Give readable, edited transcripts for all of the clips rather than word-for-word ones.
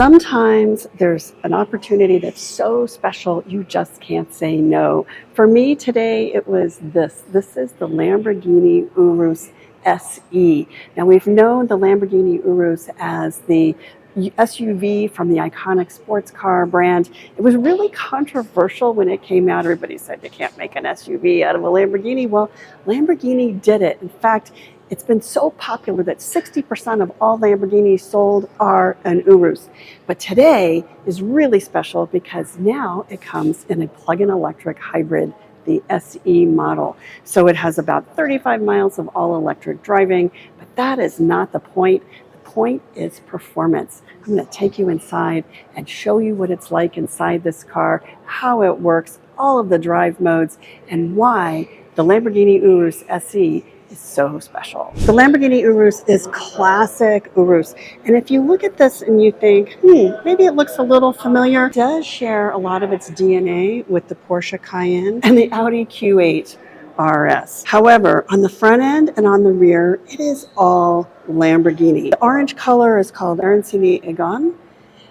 Sometimes there's an opportunity that's so special you just can't say no. For me today, it was this. This is the Lamborghini Urus SE. Now we've known the Lamborghini Urus as the SUV from the iconic sports car brand. It was really controversial when it came out. Everybody said you can't make an SUV out of a Lamborghini. Well, Lamborghini did it. In fact, it's been so popular that 60% of all Lamborghinis sold are an Urus. But today is really special because now it comes in a plug-in electric hybrid, the SE model. So it has about 35 miles of all-electric driving, but that is not the point. The point is performance. I'm going to take you inside and show you what it's like inside this car, how it works, all of the drive modes, and why the Lamborghini Urus SE is so special. The Lamborghini Urus is classic Urus. And if you look at this and you think, maybe it looks a little familiar, it does share a lot of its DNA with the Porsche Cayenne and the Audi Q8 RS. However, on the front end and on the rear, it is all Lamborghini. The orange color is called Arancini Egon.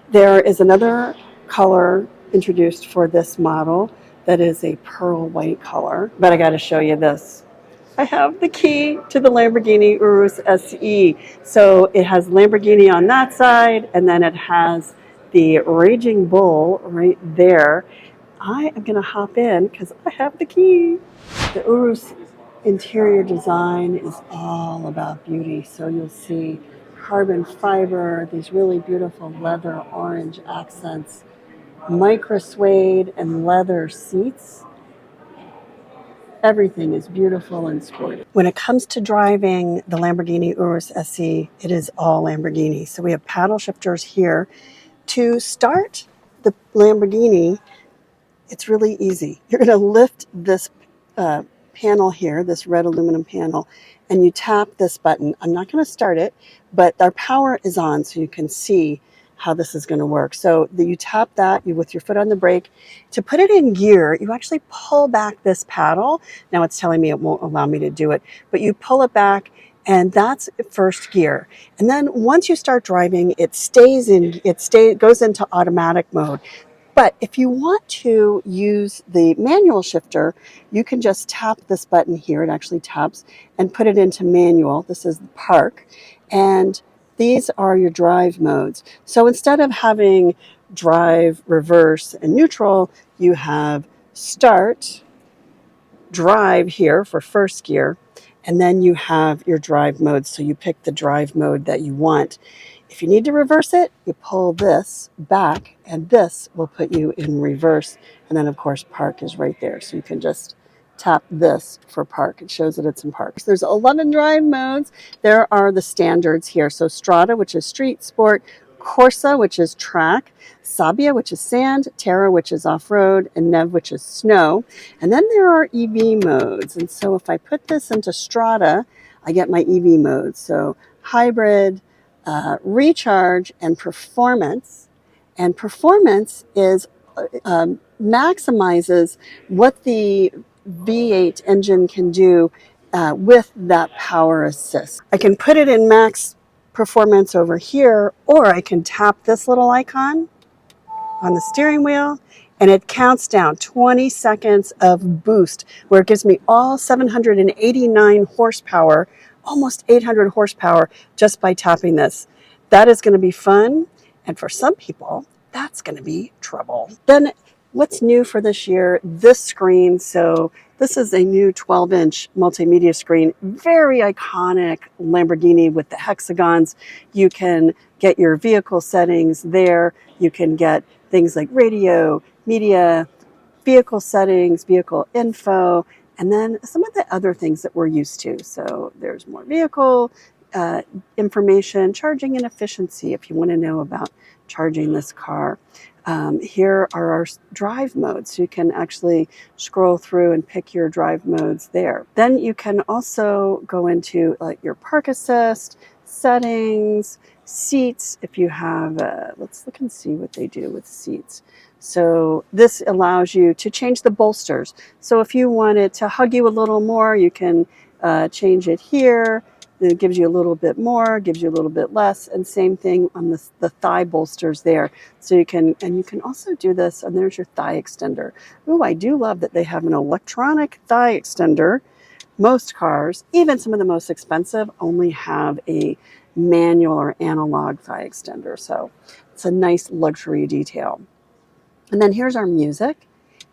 There is another color introduced for this model that is a pearl white color. But I got to show you this. I have the key to the Lamborghini Urus SE. So it has Lamborghini on that side, and then it has the Raging Bull right there. I am going to hop in because I have the key. The Urus interior design is all about beauty. So you'll see carbon fiber, these really beautiful leather orange accents, micro suede and leather seats. Everything is beautiful and sporty. When it comes to driving the Lamborghini Urus SE, it is all Lamborghini. So we have paddle shifters here. To start the Lamborghini, it's really easy. You're going to lift this panel here, this red aluminum panel, and you tap this button. I'm not going to start it, but our power is on so you can see how this is going to work. So you tap that, you with your foot on the brake. To put it in gear, you actually pull back this paddle. Now it's telling me it won't allow me to do it, but you pull it back and that's first gear. And then once you start driving, it goes into automatic mode. But if you want to use the manual shifter, you can just tap this button here. It actually taps and put it into manual. This is the park. And these are your drive modes. So instead of having drive, reverse, and neutral, you have start, drive here for first gear, and then you have your drive modes. So you pick the drive mode that you want. If you need to reverse it, you pull this back, and this will put you in reverse. And then, of course, park is right there. So you can just tap this for park. It shows that it's in park. There's 11 drive modes. There are the standards here. So Strada, which is street, sport, Corsa, which is track, Sabbia, which is sand, Terra, which is off-road, and Neve, which is snow. And then there are EV modes. And so if I put this into Strada, I get my EV modes. So hybrid, recharge, and performance. And performance is maximizes what the V8 engine can do with that power assist. I can put it in max performance over here, or I can tap this little icon on the steering wheel and it counts down 20 seconds of boost, where it gives me all 789 horsepower, almost 800 horsepower just by tapping this. That is going to be fun, and for some people that's going to be trouble. Then what's new for this year? This screen. So this is a new 12-inch multimedia screen, very iconic Lamborghini with the hexagons. You can get your vehicle settings there. You can get things like radio, media, vehicle settings, vehicle info, and then some of the other things that we're used to. So there's more vehicle information, charging and efficiency if you want to know about charging this car. Here are our drive modes. So you can actually scroll through and pick your drive modes there. Then you can also go into like your park assist, settings, seats. If you have, let's look and see what they do with seats. So this allows you to change the bolsters. So if you want it to hug you a little more, you can change it here. It gives you a little bit more, gives you a little bit less, and same thing on the thigh bolsters there. So you can also do this, and there's your thigh extender. Oh, I do love that they have an electronic thigh extender. Most cars, even some of the most expensive, only have a manual or analog thigh extender. So it's a nice luxury detail. And then here's our music.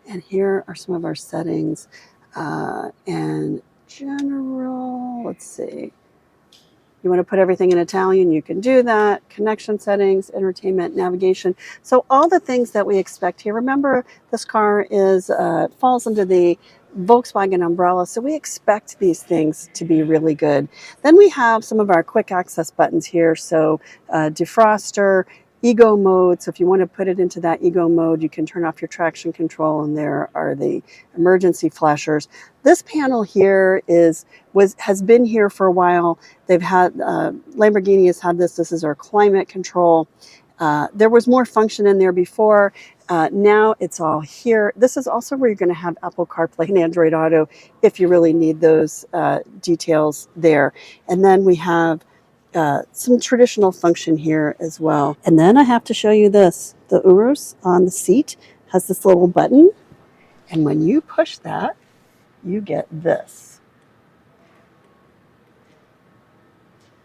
And here are some of our settings. And general, let's see. You want to put everything in Italian, you can do that. Connection settings, entertainment, navigation. So all the things that we expect here. Remember, this car is falls under the Volkswagen umbrella, so we expect these things to be really good. Then we have some of our quick access buttons here. So defroster, Ego mode. So if you want to put it into that Ego mode, you can turn off your traction control, and there are the emergency flashers. This panel here has been here for a while. They've had Lamborghini has had this. This is our climate control. There was more function in there before. Now it's all here. This is also where you're going to have Apple CarPlay and Android Auto if you really need those details there. And then we have some traditional function here as well. And then I have to show you this. The Urus on the seat has this little button, and when you push that, you get this.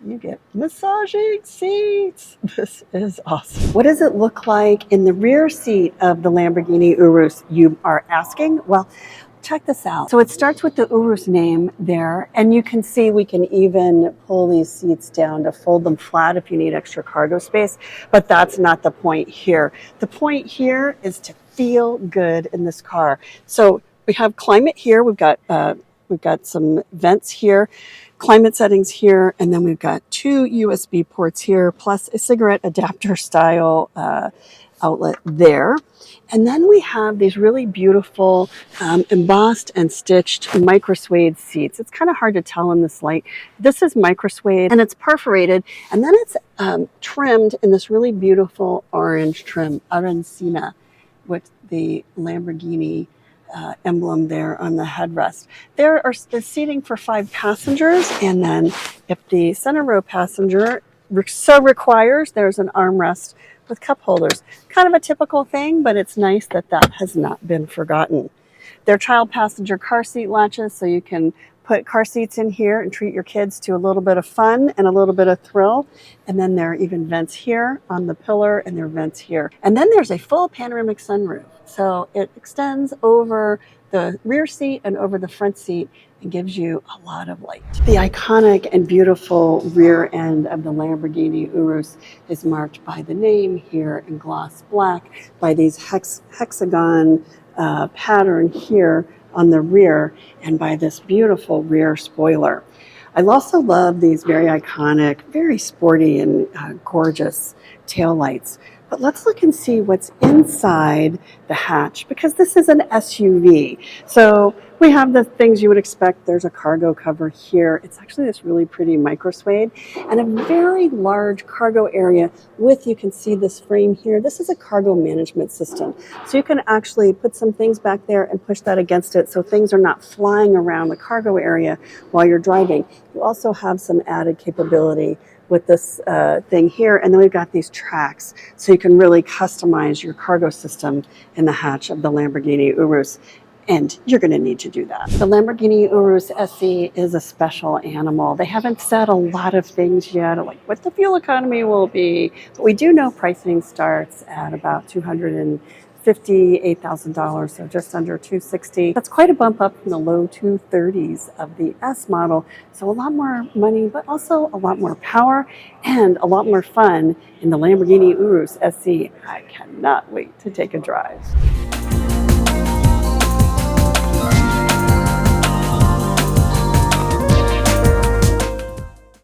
You get massaging seats. This is awesome. What does it look like in the rear seat of the Lamborghini Urus, you are asking? Well, check this out. So it starts with the Urus name there, and you can see we can even pull these seats down to fold them flat if you need extra cargo space, but that's not the point here. The point here is to feel good in this car. So we have climate here. We've got some vents here, climate settings here, and then we've got 2 USB ports here, plus a cigarette adapter style outlet there. And then we have these really beautiful embossed and stitched micro suede seats. It's kind of hard to tell in this light. This is micro suede, and it's perforated, and then it's trimmed in this really beautiful orange trim, Arancina, with the Lamborghini emblem there on the headrest. There's seating for 5 passengers, and then if the center row passenger so requires, there's an armrest with cup holders. Kind of a typical thing, but it's nice that that has not been forgotten. They're child passenger car seat latches, so you can put car seats in here and treat your kids to a little bit of fun and a little bit of thrill. And then there are even vents here on the pillar, and there are vents here. And then there's a full panoramic sunroof. So it extends over the rear seat and over the front seat and gives you a lot of light. The iconic and beautiful rear end of the Lamborghini Urus is marked by the name here in gloss black, by these hexagon pattern here on the rear, and by this beautiful rear spoiler. I also love these very iconic, very sporty and gorgeous taillights. But let's look and see what's inside the hatch, because this is an SUV. So we have the things you would expect. There's a cargo cover here. It's actually this really pretty micro suede and a very large cargo area with, you can see this frame here. This is a cargo management system. So you can actually put some things back there and push that against it so things are not flying around the cargo area while you're driving. You also have some added capability with this thing here, and then we've got these tracks, so you can really customize your cargo system in the hatch of the Lamborghini Urus, and you're going to need to do that. The Lamborghini Urus SE is a special animal. They haven't said a lot of things yet, like what the fuel economy will be, but we do know pricing starts at about $258,000, so just under $260,000. That's quite a bump up from the low 230s of the S model. So a lot more money, but also a lot more power and a lot more fun in the Lamborghini Urus SE. I cannot wait to take a drive.